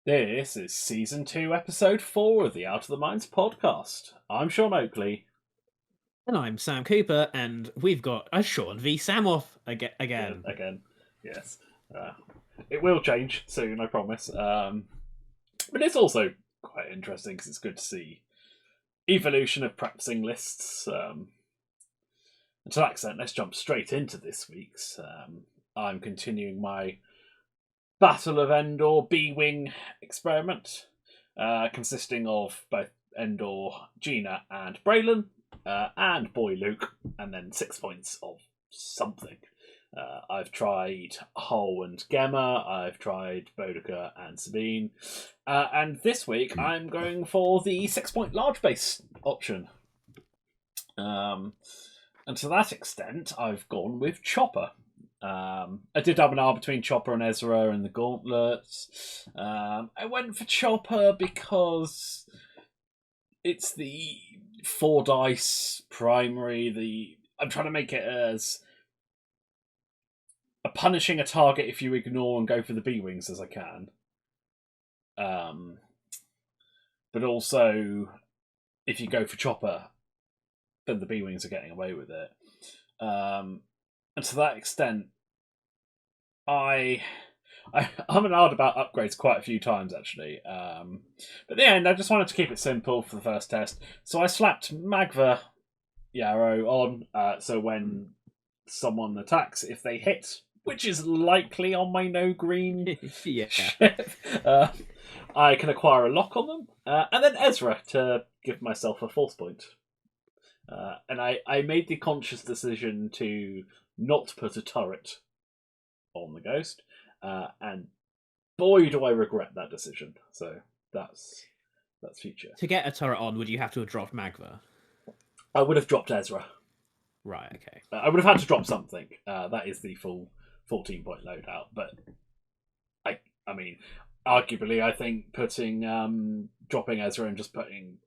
This is Season 2, Episode 4 of the Out of the Minds podcast. I'm Sean Oakley. And I'm Sam Cooper, and we've got a Sean v. Samoff again. Again, yes. It will change soon, I promise. But it's also quite interesting because it's good to see evolution of practicing lists. And to that extent, let's jump straight into this week's. I'm continuing my Battle of Endor B-Wing experiment, consisting of both Endor, Gina, and Braylon, and Boy Luke, and then 6 points of something. I've tried Hull and Gemma, I've tried Boudica and Sabine, and this week I'm going for the 6-point large base option. And to that extent, I've gone with Chopper. I did have an R between Chopper and Ezra in the gauntlets. I went for Chopper because it's the 4 dice primary. I'm trying to make it as a punishing a target if you ignore and go for the B-Wings as I can. But also, if you go for Chopper, then the B-Wings are getting away with it. And to that extent, I'm hard about upgrades quite a few times, actually. But in the end, I just wanted to keep it simple for the first test. So I slapped Magva Yarrow on, so when someone attacks, if they hit, which is likely on my no-green ship, I can acquire a lock on them. And then Ezra to give myself a force point. And I made the conscious decision to not put a turret on the Ghost, and boy do I regret that decision. So that's future. To get a turret on, would you have to have dropped Magva? I would have dropped Ezra. Right, okay. I would have had to drop something. That is the full 14-point loadout. But I mean, arguably, I think dropping Ezra and just putting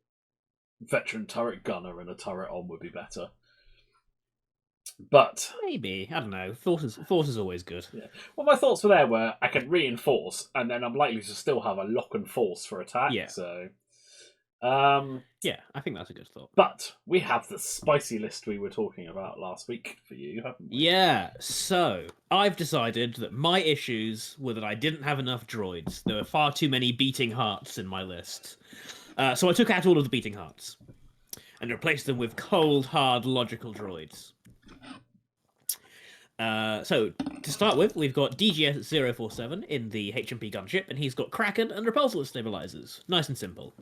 veteran turret gunner and a turret on would be better. But maybe, I don't know. Force is always good. Yeah. Well, my thoughts were I can reinforce, and then I'm likely to still have a lock and force for attack. Yeah. So, yeah, I think that's a good thought. But we have the spicy list we were talking about last week for you, haven't we? Yeah. So I've decided that my issues were that I didn't have enough droids. There were far too many beating hearts in my list. So I took out all of the beating hearts and replaced them with cold, hard, logical droids. So, to start with, we've got DGS-047 in the HMP gunship, and he's got Kraken and repulsor stabilizers. Nice and simple.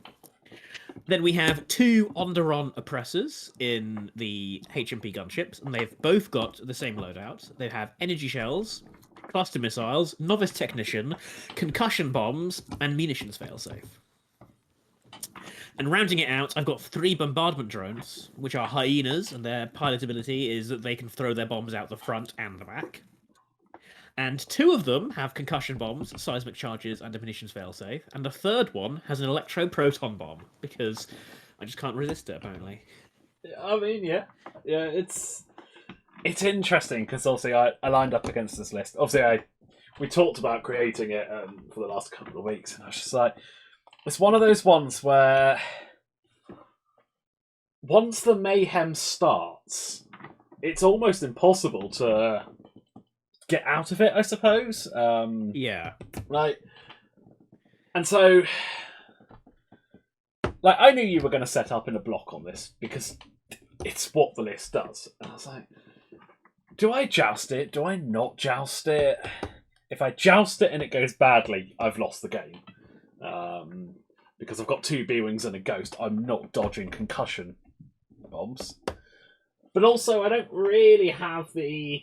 Then we have 2 Onderon oppressors in the HMP gunships, and they've both got the same loadout. They have energy shells, cluster missiles, novice technician, concussion bombs, and munitions failsafe. And rounding it out, I've got 3 bombardment drones, which are hyenas, and their pilot ability is that they can throw their bombs out the front and the back. And 2 of them have concussion bombs, seismic charges, and a munitions failsafe. And the third one has an electro-proton bomb, because I just can't resist it, apparently. I mean, yeah, it's interesting, because obviously I lined up against this list. Obviously, we talked about creating it for the last couple of weeks, and I was just like, it's one of those ones where once the mayhem starts, it's almost impossible to get out of it, I suppose. Yeah. And so, I knew you were going to set up in a block on this because it's what the list does. And I was like, do I joust it? Do I not joust it? If I joust it and it goes badly, I've lost the game. Because I've got 2 B-Wings and a Ghost, I'm not dodging concussion bombs. But also, I don't really have the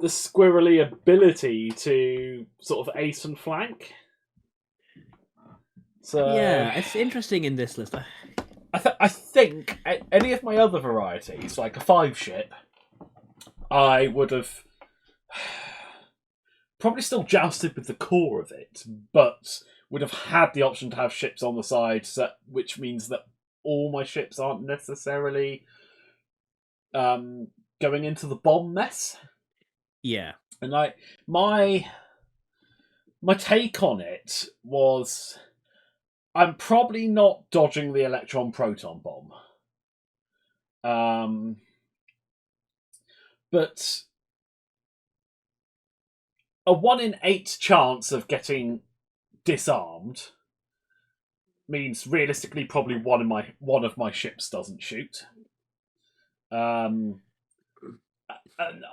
squirrely ability to sort of ace and flank. So yeah, it's interesting in this list. I think any of my other varieties, like a 5 ship, I would have probably still jousted with the core of it, but would have had the option to have ships on the side, which means that all my ships aren't necessarily going into the bomb mess. Yeah. And my my take on it was, I'm probably not dodging the electron proton bomb. But a 1 in 8 chance of getting disarmed means realistically probably one of my ships doesn't shoot. And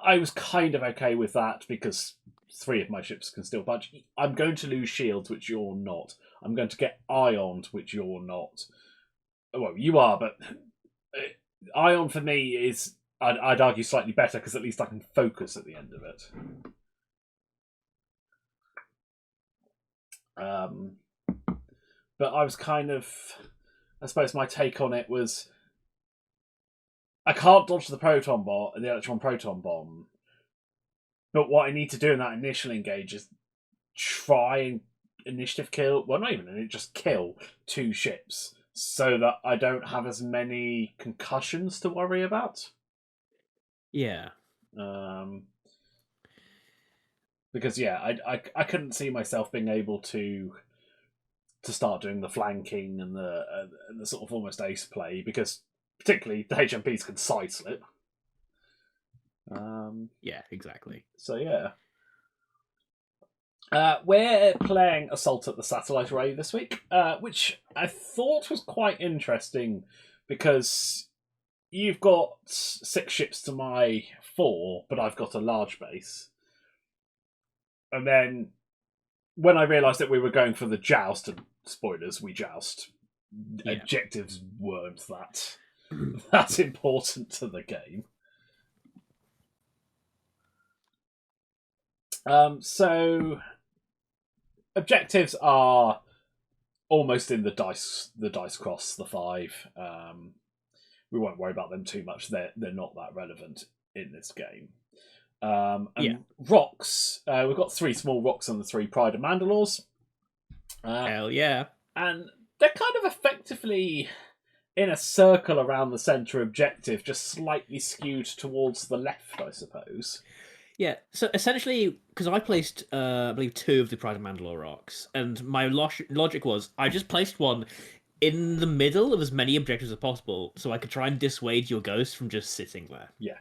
I was kind of okay with that because 3 of my ships can still punch. I'm going to lose shields, which you're not. I'm going to get ioned, which you're not. Well, you are, but ion for me is, I'd argue, slightly better because at least I can focus at the end of it. But I was kind of, I suppose my take on it was, I can't dodge the proton bomb, the electron proton bomb. But what I need to do in that initial engage is try and initiative kill, well, not even, just kill 2 ships so that I don't have as many concussions to worry about. Yeah. Because yeah, I couldn't see myself being able to start doing the flanking and the sort of almost ace play, because particularly the HMPs can side slip. Yeah, exactly. So yeah. We're playing Assault at the Satellite Array this week, which I thought was quite interesting because you've got 6 ships to my 4, but I've got a large base. And then when I realised that we were going for the joust, and spoilers, we joust, objectives weren't that important to the game. So objectives are almost in the dice cross, the 5. We won't worry about them too much. They're not that relevant in this game. And rocks, we've got 3 small rocks on the 3 Pride of Mandalores. Hell yeah. And they're kind of effectively in a circle around the centre objective, just slightly skewed towards the left, I suppose. Yeah, so essentially, because I placed, I believe, 2 of the Pride of Mandalore rocks, and my logic was, I just placed one in the middle of as many objectives as possible, so I could try and dissuade your ghost from just sitting there. Yeah.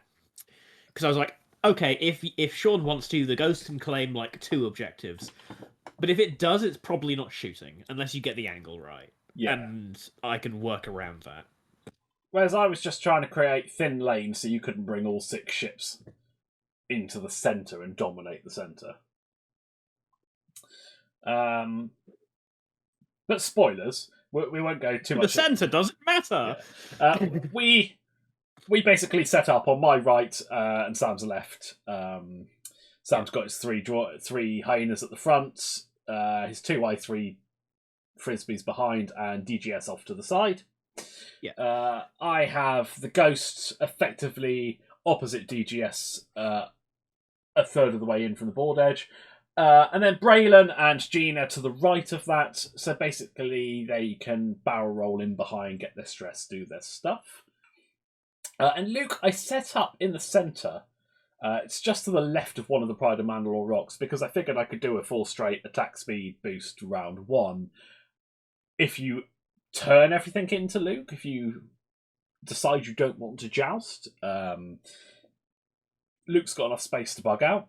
Because I was like, okay, if Sean wants to, the ghost can claim, like, 2 objectives. But if it does, it's probably not shooting, unless you get the angle right. Yeah. And I can work around that. Whereas I was just trying to create thin lanes so you couldn't bring all 6 ships into the centre and dominate the centre. But spoilers, we won't go too much. The centre doesn't matter. Yeah. We basically set up on my right and Sam's left. Sam's got his 3 hyenas at the front, his 2 I3 frisbees behind, and DGS off to the side. Yeah. I have the ghosts effectively opposite DGS, a third of the way in from the board edge. And then Braylon and Gina to the right of that. So basically they can barrel roll in behind, get their stress, do their stuff. And Luke, I set up in the centre. It's just to the left of one of the Pride of Mandalore rocks, because I figured I could do a 4 straight attack speed boost round 1. If you turn everything into Luke, if you decide you don't want to joust, Luke's got enough space to bug out.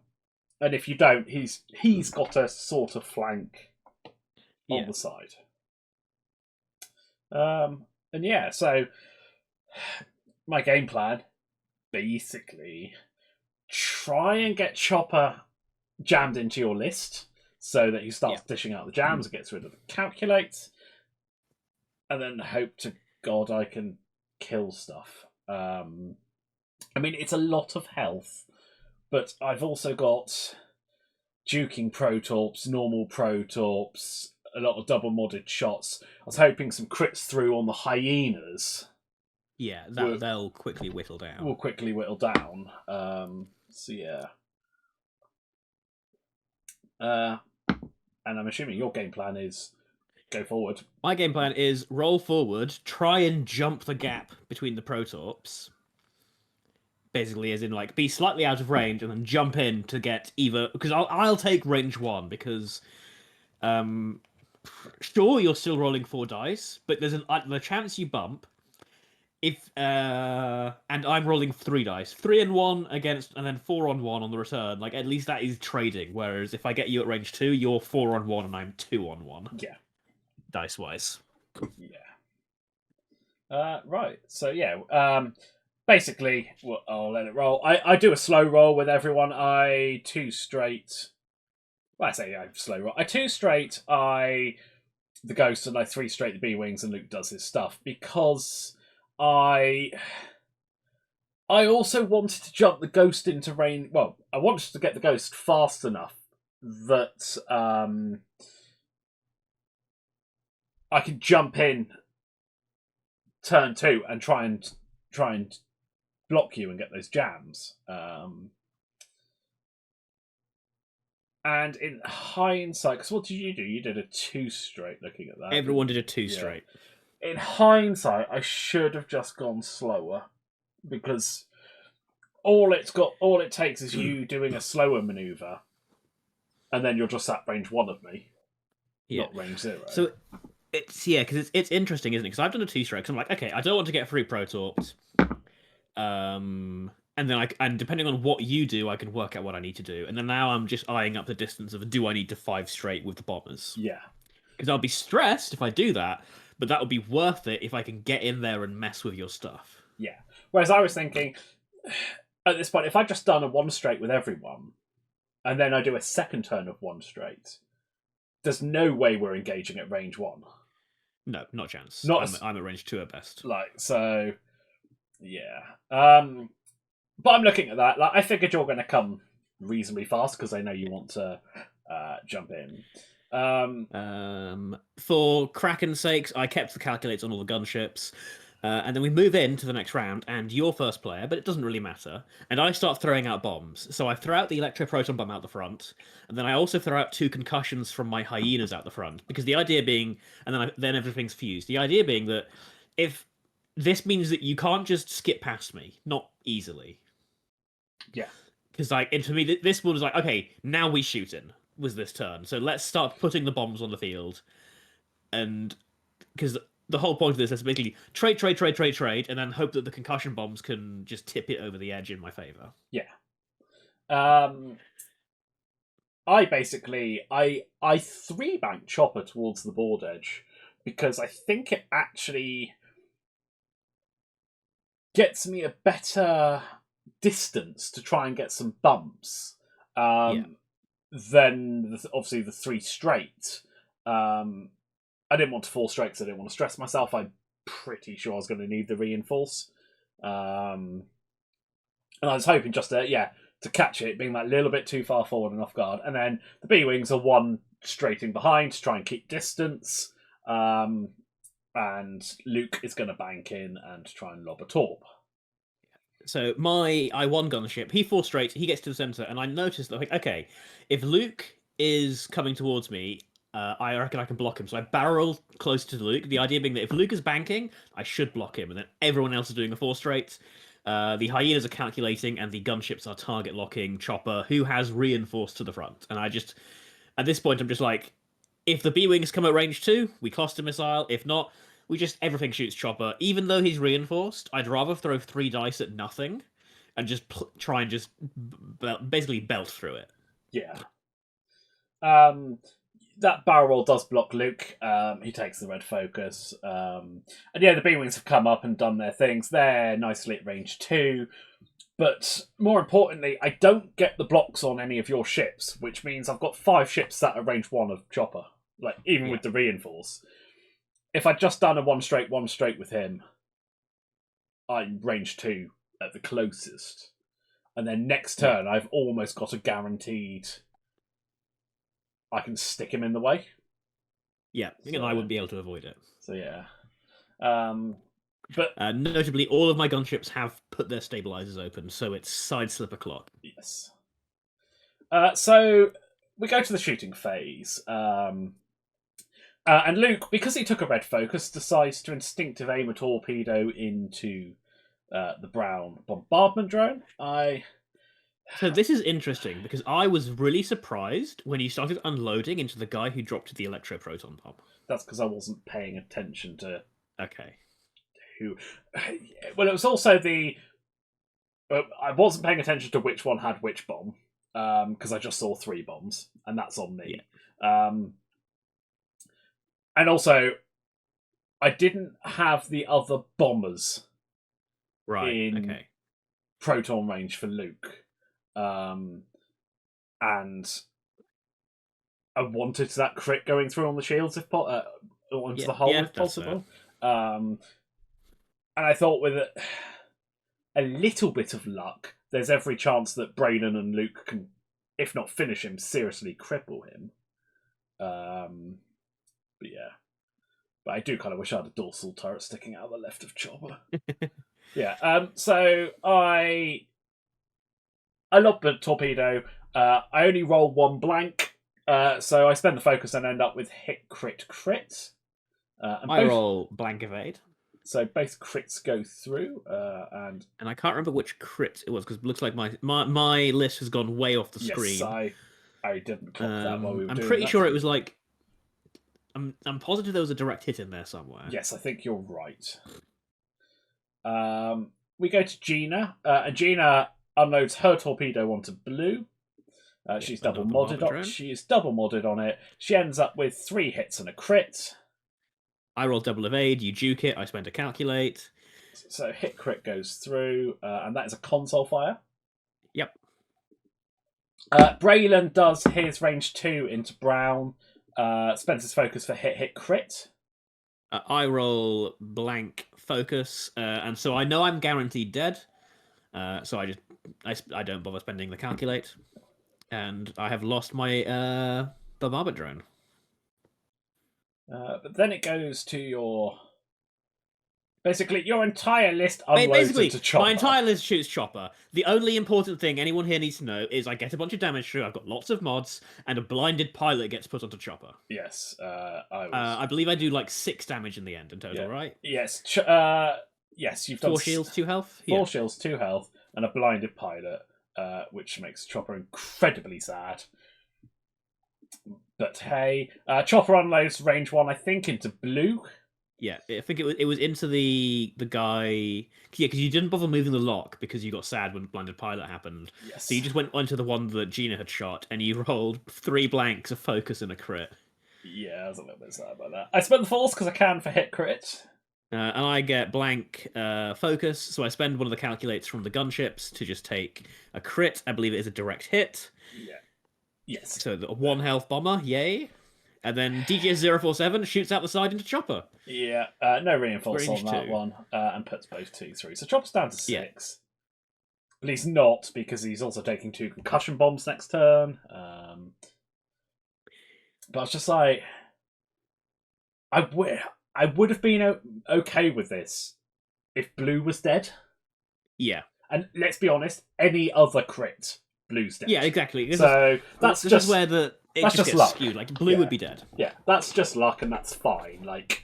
And if you don't, he's got a sort of flank on the side. And yeah, so my game plan, basically, try and get Chopper jammed into your list so that he starts dishing out the jams and gets rid of the calculate, and then hope to God I can kill stuff. I mean, it's a lot of health, but I've also got juking protorps, normal protorps, a lot of double modded shots. I was hoping some crits through on the hyenas. Yeah, they'll quickly whittle down. Will quickly whittle down. So yeah. And I'm assuming your game plan is go forward. My game plan is roll forward, try and jump the gap between the protorps. Basically, as in, like, be slightly out of range and then jump in to get either... Because I'll take range 1, because Sure, you're still rolling 4 dice, but there's the chance you bump. If and I'm rolling 3 dice, 3 and 1 against, and then 4 on 1 on the return. Like, at least that is trading. Whereas if I get you at range 2, you're 4 on 1 and I'm 2 on 1. Yeah. Dice wise. Yeah. Right. So yeah. Basically, well, I'll let it roll. I do a slow roll with everyone. I 2 straight. Well, I say I slow roll. I 2 straight. I the ghost, and I 3 straight the B-Wings, and Luke does his stuff because I also wanted to jump the ghost into range. Well, I wanted to get the ghost fast enough that I could jump in turn 2 and try and block you and get those jams. And in hindsight, because what did you do? You did a 2 straight. Looking at that, everyone did a 2 straight. In hindsight, I should have just gone slower, because all it takes is you doing a slower maneuver, and then you're just at range 1 of me, not range 0. So because it's interesting, isn't it? Because I've done a 2 strike. So I'm like, okay, I don't want to get free protorped. And then and depending on what you do, I can work out what I need to do. And then now I'm just eyeing up the distance of, do I need to 5 straight with the bombers? Yeah. Because I'll be stressed if I do that, but that would be worth it if I can get in there and mess with your stuff. Yeah. Whereas I was thinking, at this point, if I'd just done a 1 straight with everyone, and then I do a second turn of 1 straight, there's no way we're engaging at range 1. No, not a chance. I'm at range 2 at best. Like, so, yeah. But I'm looking at that. Like, I figured you're going to come reasonably fast because I know you want to jump in. For Kraken's sakes, I kept the calculates on all the gunships. And then we move into the next round, and you're first player, but it doesn't really matter. And I start throwing out bombs. So I throw out the electroproton bomb out the front, and then I also throw out 2 concussions from my hyenas out the front. Because the idea being, and then everything's fused. The idea being that if this means that you can't just skip past me, not easily. Yeah. Because to me, this one was like, okay, now we shooting was this turn. So let's start putting the bombs on the field, and because the whole point of this is basically trade, and then hope that the concussion bombs can just tip it over the edge in my favor. Yeah. I basically I 3-bank Chopper towards the board edge because I think it actually gets me a better distance to try and get some bumps than obviously the 3 straight. I didn't want to 4 straight because I didn't want to stress myself. I'm pretty sure I was going to need the reinforce. And I was hoping just to catch it, being that little bit too far forward and off guard. And then the B-Wings are 1 straighting behind to try and keep distance. And Luke is going to bank in and try and lob a torp. So my I1 gunship, he 4 straight, he gets to the center, and I noticed that, like, okay, if Luke is coming towards me, I reckon I can block him. So I barrel close to Luke. The idea being that if Luke is banking, I should block him, and then everyone else is doing a 4 straight. The hyenas are calculating, and the gunships are target locking Chopper, who has reinforced to the front. And at this point, I'm just like, if the B-Wings come at range 2, we cluster missile. If not, everything shoots Chopper. Even though he's reinforced, I'd rather throw 3 dice at nothing and just try and just basically belt through it. Yeah. That barrel roll does block Luke. He takes the red focus. And yeah, the B-Wings have come up and done their things. They're nicely at range 2. But more importantly, I don't get the blocks on any of your ships, which means I've got 5 ships that are range 1 of Chopper. Like, even with the reinforce. If I'd just done a 1 straight with him, I'm range 2 at the closest. And then next turn, I've almost got a guaranteed I can stick him in the way. Yeah, and I wouldn't be able to avoid it. So yeah. But notably, all of my gunships have put their stabilizers open, so it's side slip o'clock. Yes. So we go to the shooting phase. And Luke, because he took a red focus, decides to instinctive aim a torpedo into the brown bombardment drone. So this is interesting because I was really surprised when you started unloading into the guy who dropped the electroproton bomb. That's because I wasn't paying attention to Okay. who. Well, it was also I wasn't paying attention to which one had which bomb, because I just saw 3 bombs, and that's on me. And also, I didn't have the other bombers in proton range for Luke, and I wanted that crit going through on the shields if onto the hull if possible. And I thought with a little bit of luck, there's every chance that Brayden and Luke can, if not finish him, seriously cripple him. But yeah. But I do kind of wish I had a dorsal turret sticking out of the left of Chopper. Yeah. So I lobbed the torpedo. I only roll 1 blank. So I spend the focus and end up with hit, crit, crit. I roll blank evade. So both crits go through, and I can't remember which crit it was because it looks like my list has gone way off the screen. Yes, I didn't clock that while we were I'm doing pretty that. sure it was like I'm positive there was a direct hit in there somewhere. Yes, I think you're right. We go to Gina, and Gina unloads her torpedo onto Blue. She's double modded on. She's double modded on it. She ends up with 3 hits and a crit. I roll double evade. You juke it. I spend a calculate. So hit crit goes through, and that is a console fire. Yep. Braylon does his range 2 into Brown. Spends his focus for hit crit. I roll blank focus, and so I know I'm guaranteed dead. So I don't bother spending the calculate, and I have lost my bombardment drone. But then it goes to your... Basically, your entire list unloads into Chopper. My entire list shoots Chopper. The only important thing anyone here needs to know is I get a bunch of damage through, I've got lots of mods, and a blinded pilot gets put onto Chopper. Yes, I believe I do like 6 damage in the end in total, right? Yes. Yes, you've done 4 shields, 2 health? 4 shields, 2 health, and a blinded pilot, which makes Chopper incredibly sad. But hey, Chopper unloads range 1, I think, into Blue. Yeah, I think it was into the guy. Yeah, because you didn't bother moving the lock because you got sad when Blinded Pilot happened. Yes. So you just went onto the one that Gina had shot, and you rolled 3 blanks, a focus, and a crit. Yeah, I was a little bit sad about that. I spent the force because I can for hit crit. And I get blank focus, so I spend one of the calculates from the gunships to just take a crit. I believe it is a direct hit. Yeah. Yes. So the 1 health bomber, yay. And then DGS-047 shoots out the side into Chopper. Yeah, no reinforce on that one, and puts both 2 through. So Chopper's down to 6. Yeah. But he's not, because he's also taking 2 concussion bombs next turn. But I was just like... I would have been okay with this if Blue was dead. Yeah. And let's be honest, any other crit, Blue's dead. Yeah, exactly. So that's just where it just luck. Skewed. Like Blue would be dead. Yeah, that's just luck, and that's fine. Like,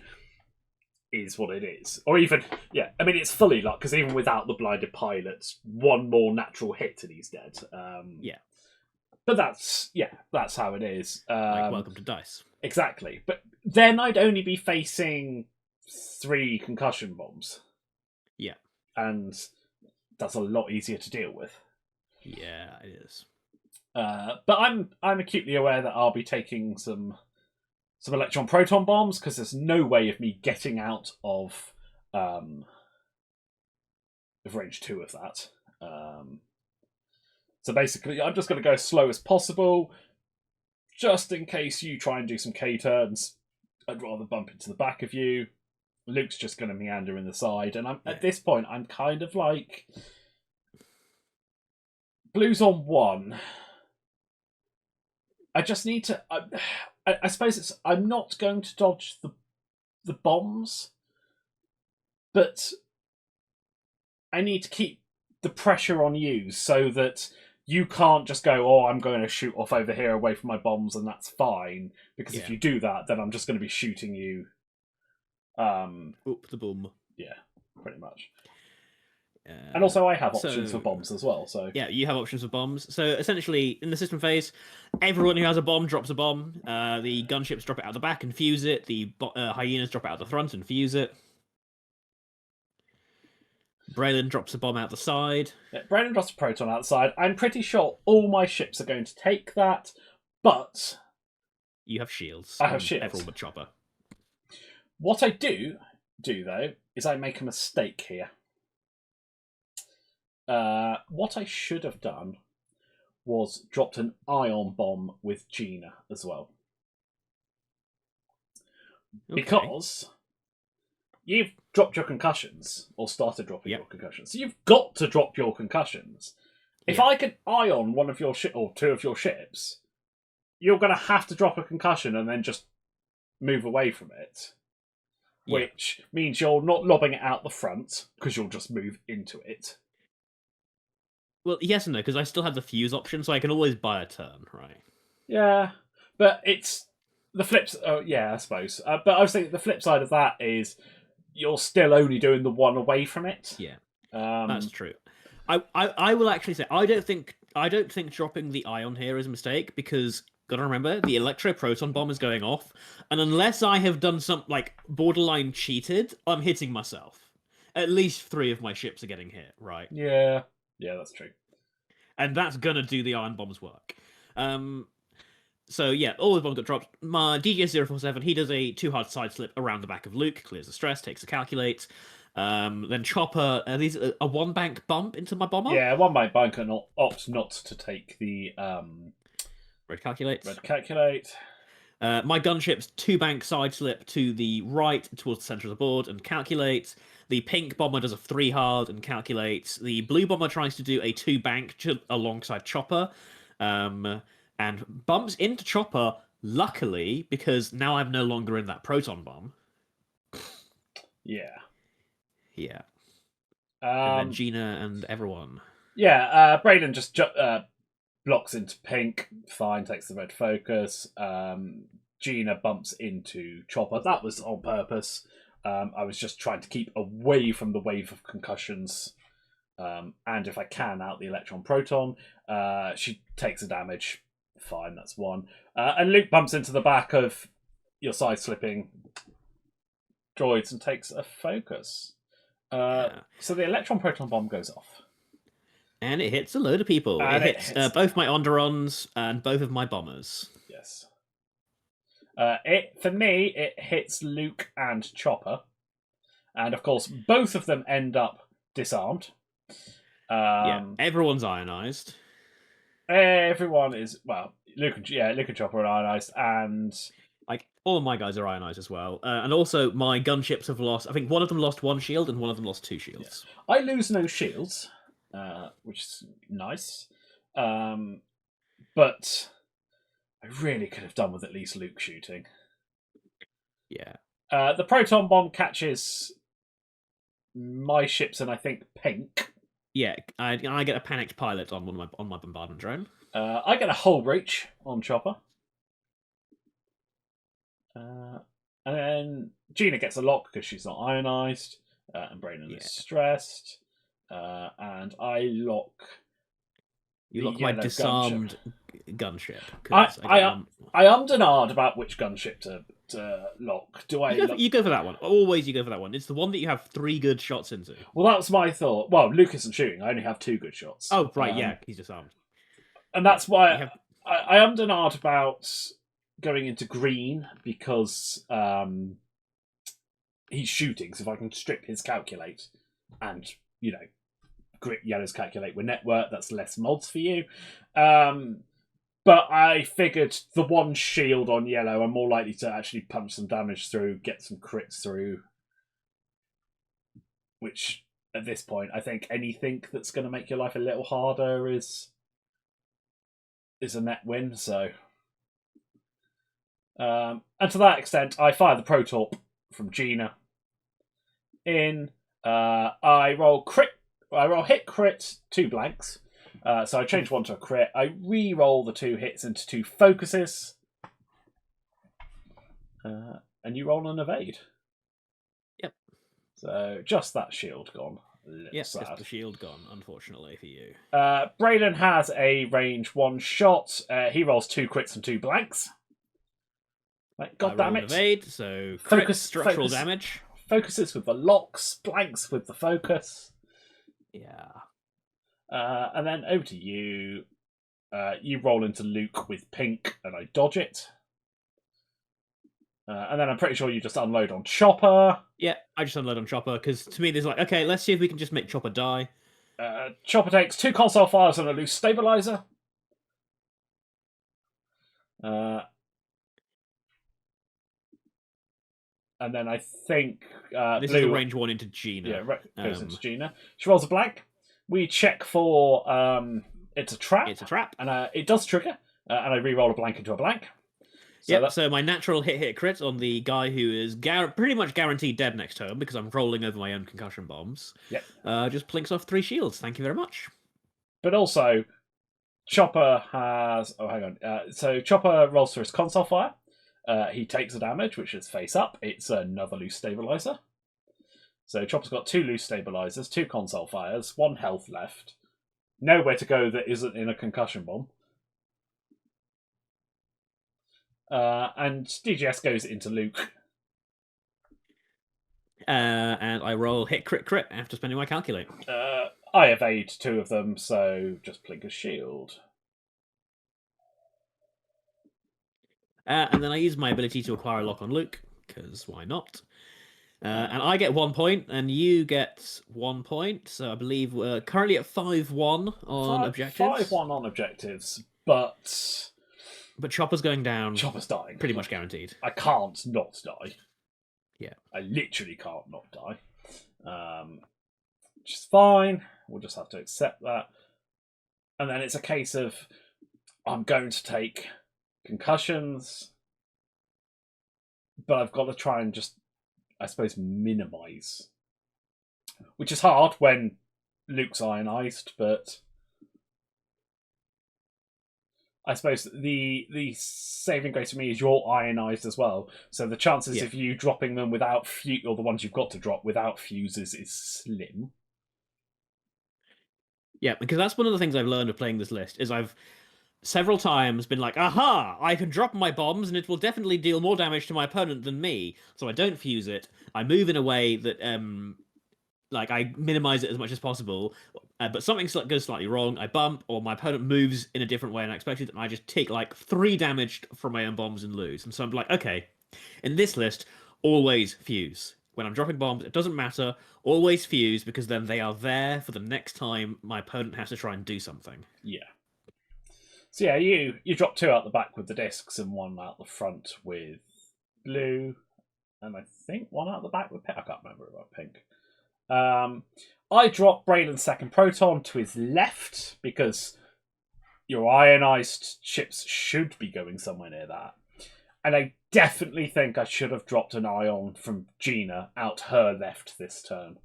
is what it is. Or even, yeah, I mean, it's fully luck because even without the blinded pilot, 1 more natural hit and he's dead. Yeah, but that's how it is. Like welcome to dice. Exactly, but then I'd only be facing 3 concussion bombs. Yeah, and that's a lot easier to deal with. Yeah, it is. But I'm acutely aware that I'll be taking some electron proton bombs because there's no way of me getting out of range 2 of that. So basically, I'm just going to go as slow as possible, just in case you try and do some K turns. I'd rather bump into the back of you. Luke's just going to meander in the side, and at this point, I'm kind of like Blue's on 1. I just need to. I suppose I'm not going to dodge the bombs, but I need to keep the pressure on you so that you can't just go, oh, I'm going to shoot off over here away from my bombs, and that's fine. Because if you do that, then I'm just going to be shooting you. Up the bum. Yeah, pretty much. And also I have options so for bombs as well, so... yeah, you have options for bombs. So essentially, in the system phase, everyone who has a bomb drops a bomb. The gunships drop it out the back and fuse it. The hyenas drop it out the front and fuse it. Braylon drops a bomb out the side. Yeah, Brennan drops a proton outside. I'm pretty sure all my ships are going to take that, but... You have shields. I have shields. Everyone but Chopper. What I do, though, is I make a mistake here. What I should have done was dropped an ion bomb with Gina as well. Okay. Because you've dropped your concussions, or started dropping your concussions. So you've got to drop your concussions. If I could ion one of your or two of your ships, you're going to have to drop a concussion and then just move away from it. Which means you're not lobbing it out the front, because you'll just move into it. Well, yes and no, because I still have the fuse option, so I can always buy a turn, right? Yeah, but it's the flips. Oh, yeah, I suppose. But I was thinking the flip side of that is you're still only doing the one away from it. Yeah, that's true. I will actually say I don't think dropping the ion here is a mistake, because gotta remember the electro-proton bomb is going off, and unless I have done some borderline cheated, I'm hitting myself. At least 3 of my ships are getting hit, right? Yeah, that's true. And that's gonna do the ion bomb's work. So yeah, all the bombs got dropped. My DGS-047, he does a 2-hard side slip around the back of Luke, clears the stress, takes a calculate. Then Chopper, these a 1-bank bump into my bomber. Yeah, 1-bank bunker opts not to take the Red calculate. My gunship's 2-bank side slip to the right towards the center of the board and calculate. The pink bomber does a 3-hard and calculates. The blue bomber tries to do a 2-bank alongside Chopper, and bumps into Chopper, luckily, because now I'm no longer in that proton bomb. Yeah. Yeah. And then Gina and everyone. Yeah, Braden just blocks into pink, fine, takes the red focus. Gina bumps into Chopper. That was on purpose. I was just trying to keep away from the wave of concussions. And if I can, out the electron proton. She takes a damage. Fine, that's 1. And Luke bumps into the back of your side-slipping droids and takes a focus. So the electron proton bomb goes off. And it hits a load of people. And it hits both my Onderons and both of my bombers. Yes. For me, it hits Luke and Chopper. And of course, both of them end up disarmed. Everyone's ionized. Everyone is, well, Luke and Chopper are ionized, and all of my guys are ionized as well. And also, my gunships have lost. I think one of them lost 1 shield, and one of them lost 2 shields. Yeah. I lose no shields, which is nice. But I really could have done with at least Luke shooting. Yeah. The proton bomb catches my ships, and I think pink. Yeah, I get a panicked pilot on my bombardment drone. I get a hull breach on Chopper. And then Gina gets a lock because she's not ionized, and Braden is stressed. And I lock. You lock my disarmed gunship. I ummed and ahed about which gunship to lock. You go for that one. Always you go for that one. It's the one that you have 3 good shots into. Well, that's my thought. Well, Luke isn't shooting. I only have 2 good shots. Oh, right, yeah, he's disarmed. And that's why I ummed and ahed about going into green, because he's shooting, so if I can strip his calculate and, grit yellow's calculate with network, that's less mods for you. But I figured the 1 shield on yellow, I'm more likely to actually punch some damage through, get some crits through. Which, at this point, I think anything that's going to make your life a little harder is a net win, so... and to that extent, I fire the Protorp from Gina in. I roll hit crit 2 blanks. So I change 1 to a crit. I re-roll the 2 hits into 2 focuses. And you roll an evade. Yep. So just that shield gone. Yep, sad. just the shield gone, unfortunately for you. Braylon has a range 1 shot. He rolls 2 crits and 2 blanks. Like, God damn it. Evade, so crit, structural damage. Focuses with the locks, blanks with the focus. Yeah. And then over to you. You roll into Luke with pink, and I dodge it. And then I'm pretty sure you just unload on Chopper. Yeah, I just unload on Chopper, because to me there's like, okay, let's see if we can just make Chopper die. Chopper takes 2 console fires and a loose stabilizer. And then I think this Blue, is a range 1 into Gina. Yeah, goes into Gina. She rolls a blank. We check for it's a trap. It's a trap. And it does trigger. And I re-roll a blank into a blank. So so my natural hit crit on the guy who is pretty much guaranteed dead next turn because I'm rolling over my own concussion bombs. Yep. Just plinks off 3 shields. Thank you very much. But also, Chopper has... Oh, hang on. So Chopper rolls for his console fire. He takes a damage, which is face up. It's another loose stabilizer. So Chopper's got 2 loose stabilizers, 2 console fires, 1 health left. Nowhere to go that isn't in a concussion bomb. And DGS goes into Luke. And I roll hit crit after spending my calculate. I evade 2 of them, so just plink a shield. And then I use my ability to acquire a lock on Luke, because why not? And I get 1 point, and you get 1 point. So I believe we're currently at 5-1 on objectives. 5-1 on objectives, but Chopper's going down. Chopper's dying. Pretty much guaranteed. I can't not die. Yeah. I literally can't not die. Which is fine. We'll just have to accept that. And then it's a case of I'm going to take concussions, but I've got to try and just, I suppose, minimise. Which is hard when Luke's ionized, but I suppose the saving grace for me is you're ionized as well. So the chances of you dropping them without or the ones you've got to drop without fuses is slim. Yeah, because that's one of the things I've learned of playing this list, is I've several times been like, aha, I can drop my bombs and it will definitely deal more damage to my opponent than me. So I don't fuse it. I move in a way that, like, I minimize it as much as possible. But something goes slightly wrong. I bump, or my opponent moves in a different way than I expected, and I just take, like, 3 damage from my own bombs and lose. And so I'm like, okay, in this list, always fuse. When I'm dropping bombs, it doesn't matter. Always fuse, because then they are there for the next time my opponent has to try and do something. Yeah. So yeah, you drop 2 out the back with the discs and 1 out the front with blue, and I think 1 out the back with pink. I can't remember about pink. I drop Braylon's second proton to his left because your ionized ships should be going somewhere near that. And I definitely think I should have dropped an ion from Gina out her left this turn.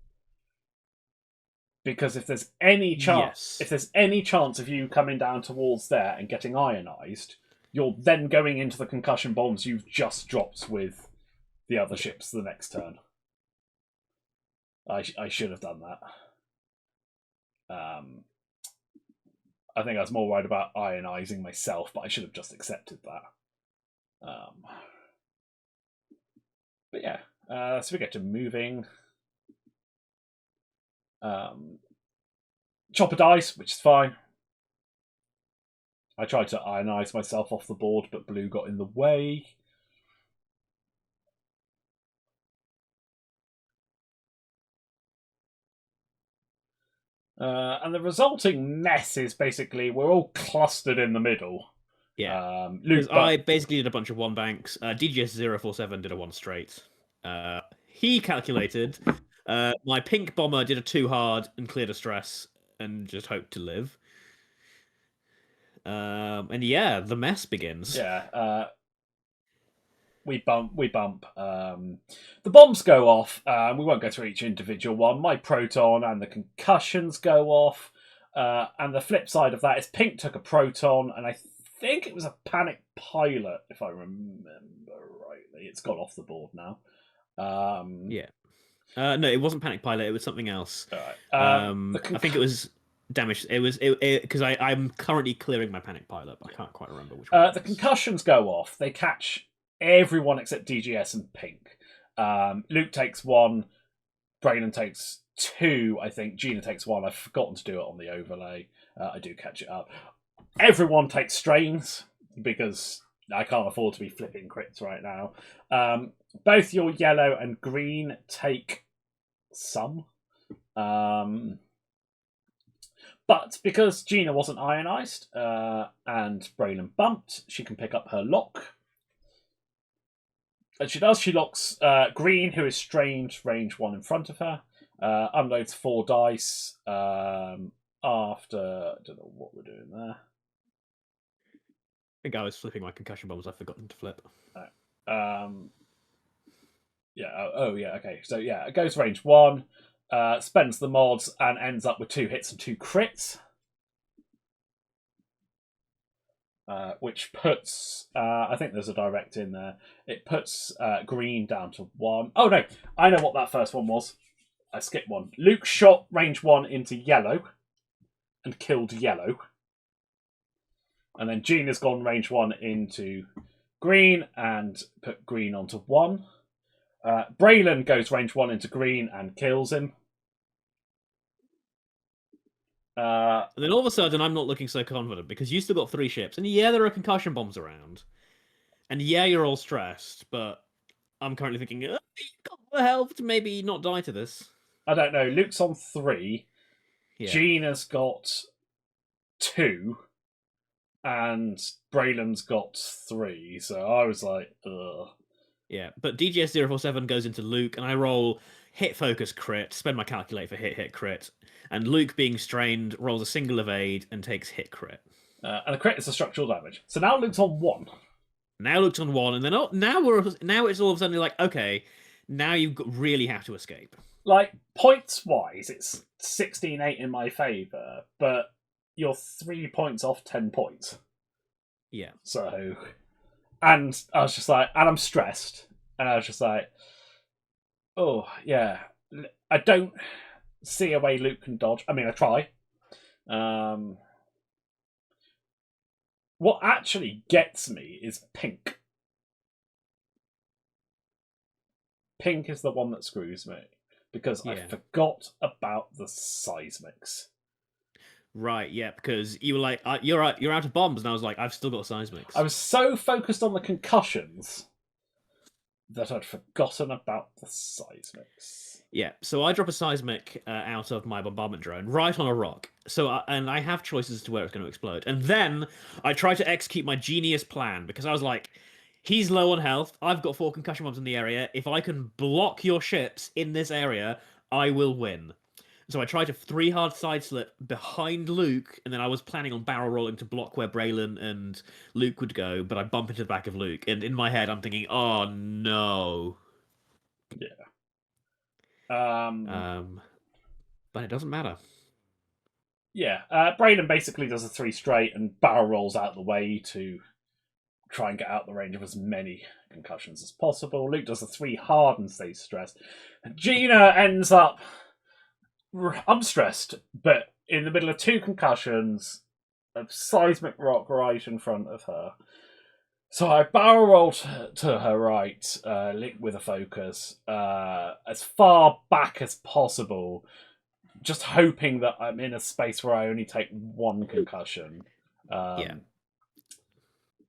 Because if there's any chance, of you coming down towards there and getting ionized, you're then going into the concussion bombs you've just dropped with the other ships the next turn. I should have done that. I think I was more worried about ionizing myself, but I should have just accepted that. But yeah, so we get to moving. Chopper dies, which is fine. I tried to ionize myself off the board, but blue got in the way. And the resulting mess is basically we're all clustered in the middle. Yeah. I basically did a bunch of 1 banks. DGS047 did a 1 straight. He calculated. My pink bomber did a 2 hard and cleared a stress and just hoped to live. And yeah, the mess begins. Yeah. We bump. The bombs go off. We won't go through each individual one. My proton and the concussions go off. And the flip side of that is pink took a proton, and I think it was a panic pilot, if I remember rightly. It's gone off the board now. Yeah. No, it wasn't Panic Pilot. It was something else. All right. I think it was damage. It was it because I'm currently clearing my Panic Pilot, but I can't quite remember which one. The concussions go off. They catch everyone except DGS and Pink. Luke takes one. Braylon takes two. I think Gina takes one. I've forgotten to do it on the overlay. I do catch it up. Everyone takes strains because I can't afford to be flipping crits right now. Both your yellow and green take some. But because Gina wasn't ionized and Braylon bumped, she can pick up her lock. And she does. She locks Green, who is strained, range 1 in front of her. Unloads 4 dice after... I don't know what we're doing there. I think I was flipping my concussion bombs. I've forgotten to flip. Yeah. Oh, yeah. Okay. So, yeah, it goes range 1. Spends the mods and ends up with 2 hits and 2 crits. Which puts, I think there's a direct in there. It puts Green down to 1. Oh no, I know what that first one was. I skipped one. Luke shot range 1 into yellow and killed yellow. And then Gina's gone range 1 into green and put green onto 1. Braylon goes range 1 into green and kills him. And then all of a sudden, I'm not looking so confident because you still got 3 ships, and yeah, there are concussion bombs around, and yeah, you're all stressed. But I'm currently thinking, you've got the health to maybe not die to this. I don't know. Luke's on 3. Yeah. Gina's got 2, and Braylon's got 3. So I was like, ugh. Yeah, but DGS-047 goes into Luke, and I roll hit focus crit, spend my calculate for hit crit, and Luke, being strained, rolls a single evade and takes hit crit. And the crit is a structural damage. So now Luke's on 1. Now Luke's on 1, and then now it's all of a sudden like, okay, now you really have to escape. Like, points wise, it's 16-8 in my favour, but you're 3 points off 10 points. Yeah. So, and I was just like, and I'm stressed, and I was just like, oh yeah, I don't see a way Luke can dodge. I mean, I try. What actually gets me is Pink. Pink is the one that screws me because I forgot about the seismics. Right, yeah, because you were like, you're out of bombs, and I was like, I've still got seismics. I was so focused on the concussions that I'd forgotten about the seismics. Yeah, so I drop a seismic out of my bombardment drone right on a rock. And I have choices as to where it's going to explode. And then I try to execute my genius plan because I was like, he's low on health. I've got 4 concussion bombs in the area. If I can block your ships in this area, I will win. So I tried to 3 hard side slip behind Luke, and then I was planning on barrel rolling to block where Braylon and Luke would go, but I bump into the back of Luke. And in my head, I'm thinking, oh no. Yeah. But it doesn't matter. Yeah, Braylon basically does a 3 straight and barrel rolls out the way to try and get out the range of as many concussions as possible. Luke does a 3 hard and stays stressed. Gina ends up unstressed, but in the middle of 2 concussions, a seismic rock right in front of her. So I barrel roll to her right, with a focus, as far back as possible, just hoping that I'm in a space where I only take 1 concussion. Yeah.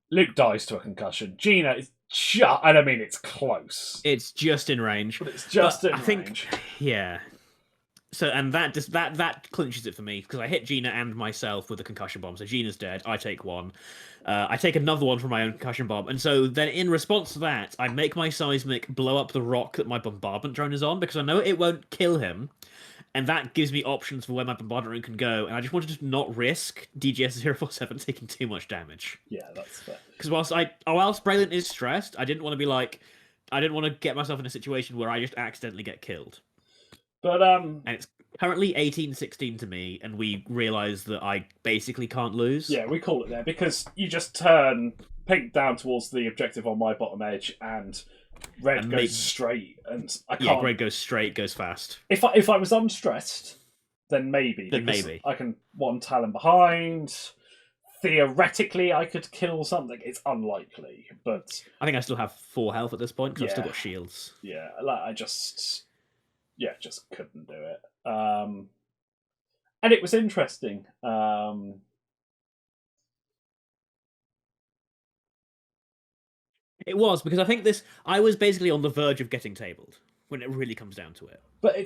Luke dies to a concussion. Gina is just, and I mean, it's close. It's just in range. But it's just in range. Yeah. So, and that clinches it for me, because I hit Gina and myself with a concussion bomb. So Gina's dead. I take 1. I take another one from my own concussion bomb. And so then in response to that, I make my seismic blow up the rock that my bombardment drone is on, because I know it won't kill him. And that gives me options for where my bombardment drone can go. And I just wanted to not risk DGS-047 taking too much damage. Yeah, that's fair. Because whilst Braylon is stressed, I didn't want to get myself in a situation where I just accidentally get killed. But and it's currently 18-16 to me, and we realise that I basically can't lose. Yeah, we call it there because you just turn Pink down towards the objective on my bottom edge, and Red goes straight and I Yeah, can't. grade goes straight, goes fast. If I was unstressed, then maybe because Maybe. I can one Talon behind. Theoretically, I could kill something. It's unlikely, but I think I still have 4 health at this point because I've still Yeah. got shields. yeah, I just couldn't do it. And it was interesting. It was because I think I was basically on the verge of getting tabled when it really comes down to it. But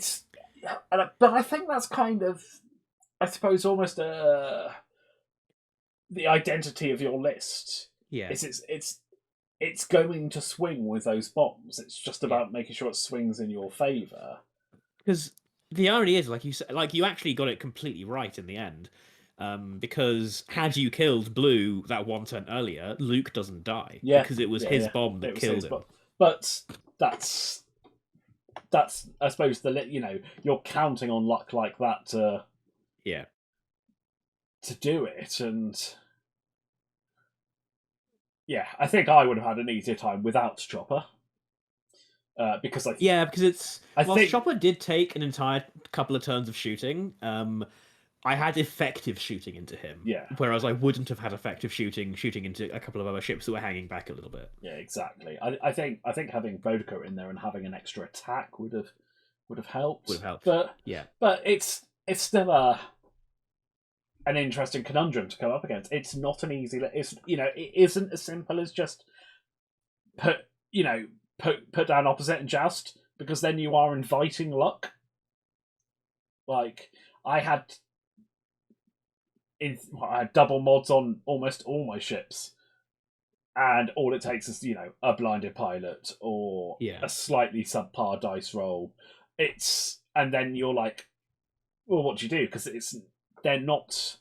but I think that's kind of, I suppose, almost the identity of your list. Yeah. It's going to swing with those bombs. It's just Yeah. about making sure it swings in your favor. Because the irony is, like you said, like you actually got it completely right in the end. Because had you killed Blue that 1 turn earlier, Luke doesn't die Yeah, because it was yeah, his yeah. bomb that It was killed his him. But that's I suppose you're counting on luck like that to Yeah. do it, and yeah, I think I would have had an easier time without Chopper. Because Because I whilst think Chopper did take an entire couple of turns of shooting, I had effective shooting into him. Yeah. Whereas I wouldn't have had effective shooting into a couple of other ships that were hanging back a little bit. Yeah, exactly. I think having Vodka in there and having an extra attack would have helped. Would have helped. But Yeah. but it's still an interesting conundrum to come up against. It's not an easy. It isn't as simple as just put down opposite and joust, because then you are inviting luck. Like I had double mods on almost all my ships, and all it takes is a blinded pilot or a slightly subpar dice roll. And then you're like, well, what do you do? Because they're not.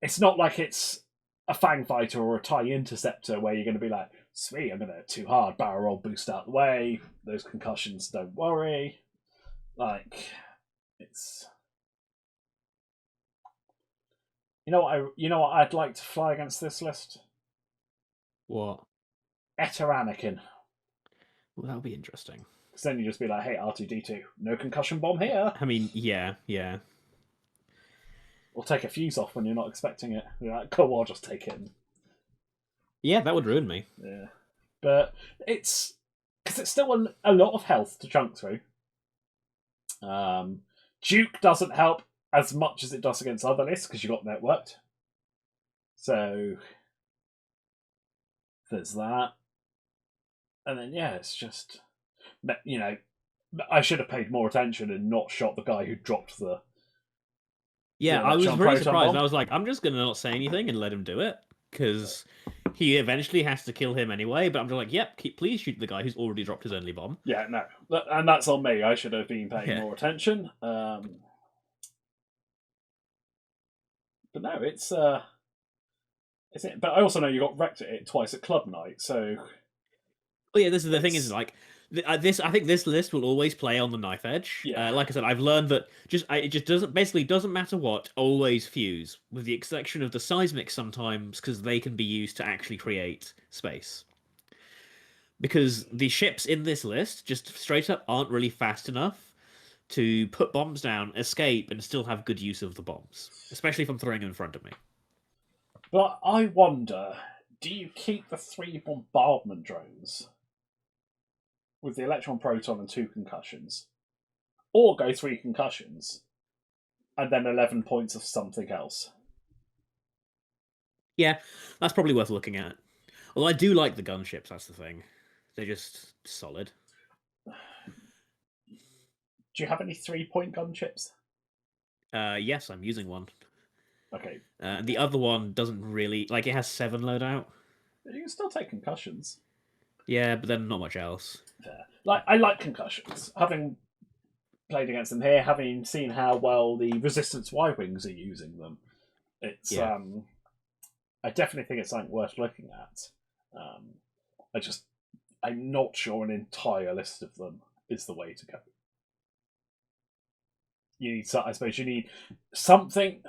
It's not like it's a Fang Fighter or a TIE Interceptor where you're going to be like, sweet, I'm going to too hard, barrel roll, boost out the way. Those concussions, don't worry. Like, it's. You know what I'd like to fly against this list? What? Etta Anakin. Well, that would be interesting. Because then you just be like, hey, R2D2, no concussion bomb here. I mean, yeah. Or take a fuse off when you're not expecting it. You're like, cool, I'll just take it. Yeah, that would ruin me. Yeah. But it's still a lot of health to chunk through. Duke doesn't help as much as it does against other lists because you got networked. So there's that. And then it's just, I should have paid more attention and not shot the guy who dropped the. Yeah, I was really surprised. Bomb. I was like, I'm just gonna not say anything and let him do it because he eventually has to kill him anyway. But I'm just like, yep, please shoot the guy who's already dropped his only bomb. Yeah, no, and that's on me. I should have been paying more attention. But no, it's it. But I also know you got wrecked at it twice at club night, so. Well, yeah, this is the thing. Is like I think this list will always play on the knife edge. Yeah. Like I said, I've learned that it just doesn't matter what, always fuse, with the exception of the seismic sometimes, because they can be used to actually create space. Because the ships in this list just straight up aren't really fast enough to put bombs down, escape, and still have good use of the bombs, especially if I'm throwing them in front of me. But I wonder, do you keep the 3 bombardment drones with the electron proton and 2 concussions, or go 3 concussions and then 11 points of something else? Yeah, that's probably worth looking at. Although I do like the gunships, that's the thing. They're just solid. Do you have any 3-point gunships? Yes, I'm using one. Okay. The other one doesn't really... Like, it has 7 loadout. You can still take concussions. Yeah, but then not much else. Like, I like concussions. Having played against them here, having seen how well the Resistance Y-Wings are using them, it's I definitely think it's something worth looking at. I'm not sure an entire list of them is the way to go. I suppose you need something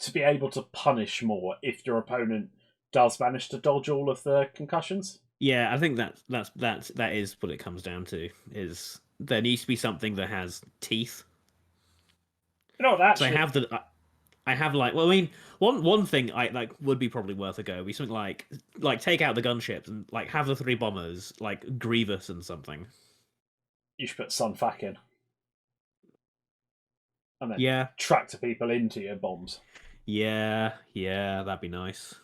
to be able to punish more if your opponent does manage to dodge all of the concussions. Yeah, I think that is what it comes down to. Is there needs to be something that has teeth. You know what? So Actually, I have like, well, I mean, one thing I like would be probably worth a go. Would be something like take out the gunships and like have the three bombers like Grievous and something. you should put Sun Fac in, and then Yeah, tractor people into your bombs. yeah, that'd be nice.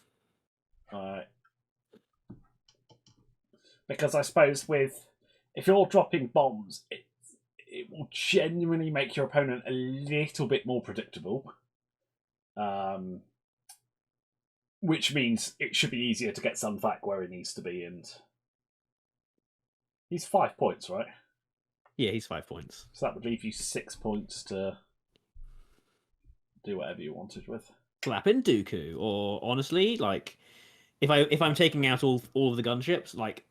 Because I suppose if you're dropping bombs, it will genuinely make your opponent a little bit more predictable. Which means it should be easier to get Sun Fac where he needs to be, and he's 5 points, right? Yeah, he's 5 points. So that would leave you 6 points to do whatever you wanted with. Slap in Dooku, or honestly, like if I'm taking out all of the gunships, like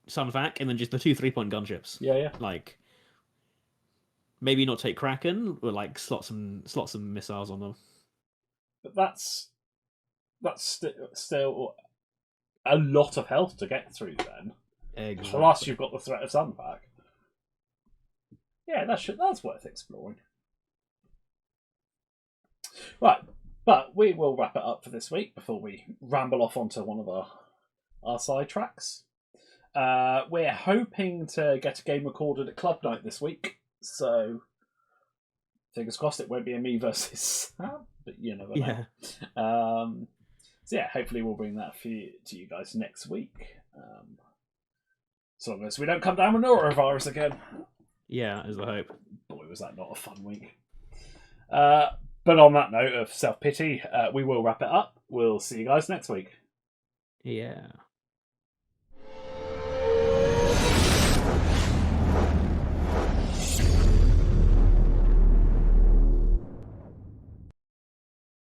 Sunfac, and then just the two 3-point gunships. Yeah. Like maybe not take Kraken, or like slot some missiles on them. But that's still a lot of health to get through then. Exactly. Plus you've got the threat of Sun Fac. Yeah, that's worth exploring. Right, but we will wrap it up for this week before we ramble off onto one of our side tracks. We're hoping to get a game recorded at Club Night this week, so fingers crossed it won't be a me versus Sam, but you never know. Yeah. So yeah, hopefully we'll bring that to you guys next week. So long as we don't come down with norovirus again. Yeah, is the hope. Boy, was that not a fun week. But on that note of self-pity, we will wrap it up. We'll see you guys next week. Yeah.